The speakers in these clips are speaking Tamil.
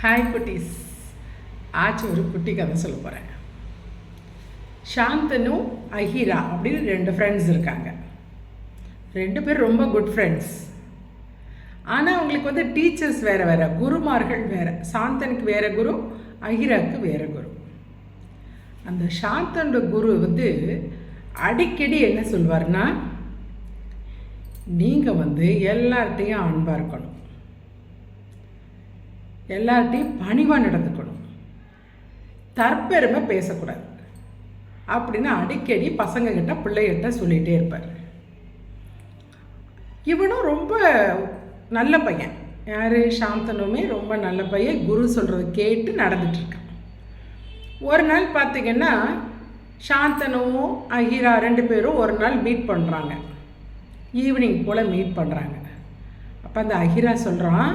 ஹாய் குட்டீஸ். ஆச்சு ஒரு குட்டி கதை சொல்ல போகிறேன். சாந்தனும் அஹிரா அப்படின்னு 2 ஃப்ரெண்ட்ஸ் இருக்காங்க. 2 பேர் ரொம்ப குட் ஃப்ரெண்ட்ஸ். ஆனால் அவங்களுக்கு டீச்சர்ஸ் வேறு, குருமார்கள் வேறு. சாந்தனுக்கு வேறு குரு, அஹிராவுக்கு வேறு குரு. அந்த சாந்தனோட குரு அடிக்கடி என்ன சொல்வார்னா, நீங்கள் எல்லார்ட்டையும் அன்பாக இருக்கணும், எல்லார்ட்டையும் பணிவாக நடந்துக்கணும், தற்பெருமை பேசக்கூடாது அப்படின்னு அடிக்கடி பசங்கக்கிட்ட பிள்ளைகிட்ட சொல்லிகிட்டே இருப்பார். இவனும் ரொம்ப நல்ல பையன். யார்? சாந்தனுமே ரொம்ப நல்ல பையன். குரு சொல்கிறத கேட்டு நடந்துட்டுருக்கான். ஒரு நாள் பார்த்திங்கன்னா சாந்தனும் அஹிரா 2 பேரும் ஒரு நாள் மீட் பண்ணுறாங்க. ஈவினிங் போல் மீட் பண்ணுறாங்க. அப்போ அந்த அஹிரா சொல்கிறான்,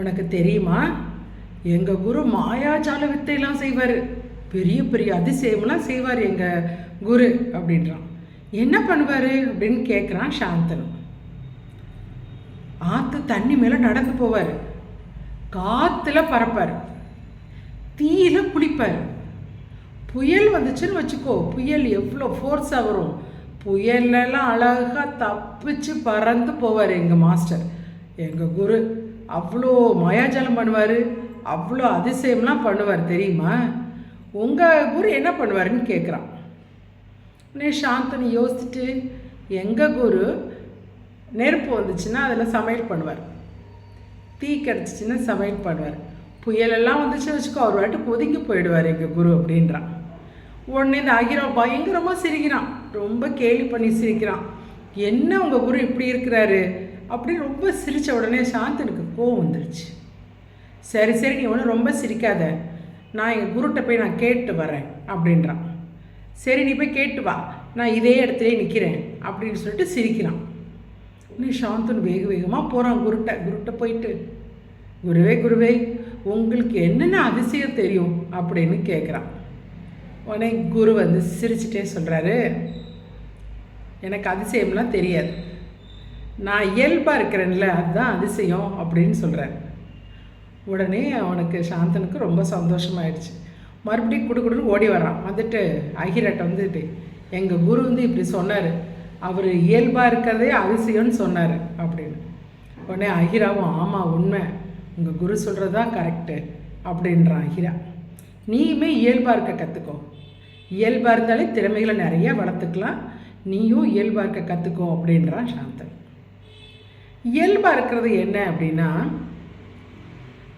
உனக்கு தெரியுமா, எங்கள் குரு மாயாஜால வித்தையெல்லாம் செய்வார், பெரிய பெரிய அதிசயமெல்லாம் செய்வார் எங்கள் குரு அப்படின்றான். என்ன பண்ணுவார் அப்படின்னு கேட்குறான் சாந்தனு. ஆற்று தண்ணி மேலே நடந்து போவார், காற்றுல பறப்பார், தீயில குளிப்பார். புயல் வந்துச்சுன்னு வச்சுக்கோ, புயல் எவ்வளோ ஃபோர்ஸாக வரும், புயலெல்லாம் அழகாக தப்பிச்சு பறந்து போவார் எங்கள் மாஸ்டர், எங்கள் குரு. அவ்வளோ மாயாஜாலம் பண்ணுவார், அவ்வளோ அதிசயம்லாம் பண்ணுவார் தெரியுமா. உங்கள் குரு என்ன பண்ணுவாருன்னு கேட்குறான். உடனே சாந்தனு யோசிச்சுட்டு, எங்கள் குரு நெருப்பு வந்துச்சுன்னா அதில் சமையல் பண்ணுவார், தீ கிடச்சிச்சின்னா சமையல் பண்ணுவார், புயலெல்லாம் வந்துச்சுன்னு வச்சுக்கோ அவர் வாட்டுக்கு ஒதுங்கி போயிடுவார் எங்கள் குரு அப்படின்றான். உடனே இந்த அஹிரா பயங்கரமாக சிரிக்கிறான், ரொம்ப கேலி பண்ணி சிரிக்கிறான். என்ன உங்கள் குரு இப்படி இருக்கிறாரு அப்படின்னு ரொம்ப சிரித்த உடனே சாந்தனுக்கு கோவம் வந்துருச்சு. சரி சரி, நீ ஒன்றும் ரொம்ப சிரிக்காத, நான் எங்கள் குருட்ட போய் நான் கேட்டு வரேன் அப்படின்றான். சரி நீ போய் கேட்டு வா, நான் இதே இடத்துலேயே நிற்கிறேன் அப்படின்னு சொல்லிட்டு சிரிக்கிறான். இன்னும் சாந்தனு வேக வேகமாக போகிறான் குருட்ட போயிட்டு, குருவே குருவே உங்களுக்கு என்னென்ன அதிசயம் தெரியும் அப்படின்னு கேட்குறான். உடனே குரு சிரிச்சுட்டே சொல்கிறாரு, எனக்கு அதிசயம்லாம் தெரியாது, நான் இயல்பாக இருக்கிறேன்ல அதுதான் அதிசயம் அப்படின்னு சொல்கிறார். உடனே அவனுக்கு சாந்தனுக்கு ரொம்ப சந்தோஷமாயிடுச்சு. மறுபடியும் குடுக்குடுன்னு ஓடி வரான். அஹிராட்ட எங்கள் குரு இப்படி சொன்னார், அவர் இயல்பாக இருக்கிறதே அதிசயம்னு சொன்னார் அப்படின்னு. உடனே அஹிராவும் ஆமாம் உண்மை, உங்கள் குரு சொல்கிறது தான் கரெக்டு அப்படின்றான் அஹிரா. நீயுமே இயல்பாக இருக்க கற்றுக்கோ, இயல்பாக இருந்தாலே திறமைகளை நிறைய வளர்த்துக்கலாம், நீயும் இயல்பாக இருக்க கற்றுக்கோ அப்படின்றான் சாந்தன். இயல்பாக இருக்கிறது என்ன அப்படின்னா,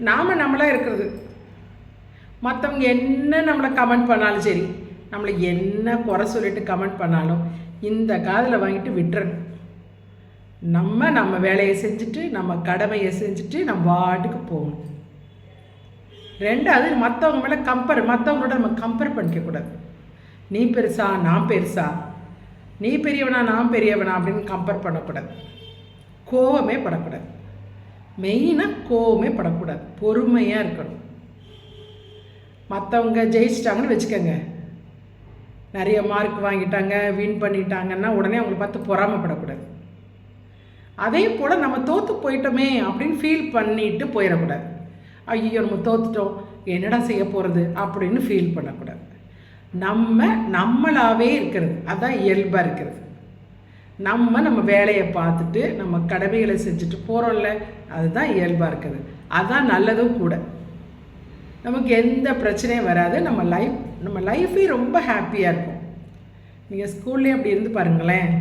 நாம் நம்மளாக இருக்கிறது. மற்றவங்க என்ன நம்மளை கமெண்ட் பண்ணாலும் சரி, நம்மளை என்ன குறை சொல்லிட்டு கமெண்ட் பண்ணாலும் இந்த காதில் வாங்கிட்டு விட்டுறணும். நம்ம வேலையை செஞ்சுட்டு நம்ம கடமையை செஞ்சுட்டு நம்ம வாட்டுக்கு போகணும். 2வது, மற்றவங்க மேலே மற்றவங்களோட நம்ம கம்பேர் பண்ணிக்கக்கூடாது. நீ பெருசா நான் பெருசா, நீ பெரியவனா நான் பெரியவனா அப்படின்னு கம்பேர் பண்ணக்கூடாது. கோவமே படக்கூடாது, மெயினாக கோவமே படக்கூடாது, பொறுமையாக இருக்கணும். மற்றவங்க ஜெயிச்சிட்டாங்கன்னு வச்சுக்கோங்க, நிறைய மார்க் வாங்கிட்டாங்க, வின் பண்ணிட்டாங்கன்னா உடனே அவங்களை பார்த்து பொறாமப்படக்கூடாது. அதே போல் நம்ம தோற்று போயிட்டோமே அப்படின்னு ஃபீல் பண்ணிட்டு போயிடக்கூடாது. ஐயோ நம்ம தோற்றுட்டோம், என்னடா செய்ய போகிறது அப்படின்னு ஃபீல் பண்ணக்கூடாது. நம்மளாகவே இருக்கிறது அதுதான் இயல்பாக இருக்கிறது. நம்ம வேலையை பார்த்துட்டு நம்ம கடமைகளை செஞ்சுட்டு போகிறோம்ல, அதுதான் இயல்பாக இருக்குது, அதுதான் நல்லதும் கூட. நமக்கு எந்த பிரச்சனையும் வராது, நம்ம லைஃபே ரொம்ப ஹாப்பியாக இருக்கும். நீங்கள் ஸ்கூல்லேயே அப்படி இருந்து பாருங்களேன்,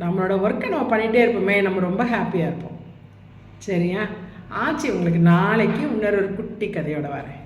நம்மளோட ஒர்க்கை நம்ம பண்ணிகிட்டே இருப்போமே, நம்ம ரொம்ப ஹாப்பியாக இருப்போம். சரியா? ஆச்சு, உங்களுக்கு நாளைக்கு இன்னொரு குட்டி கதையோடு வரேன்.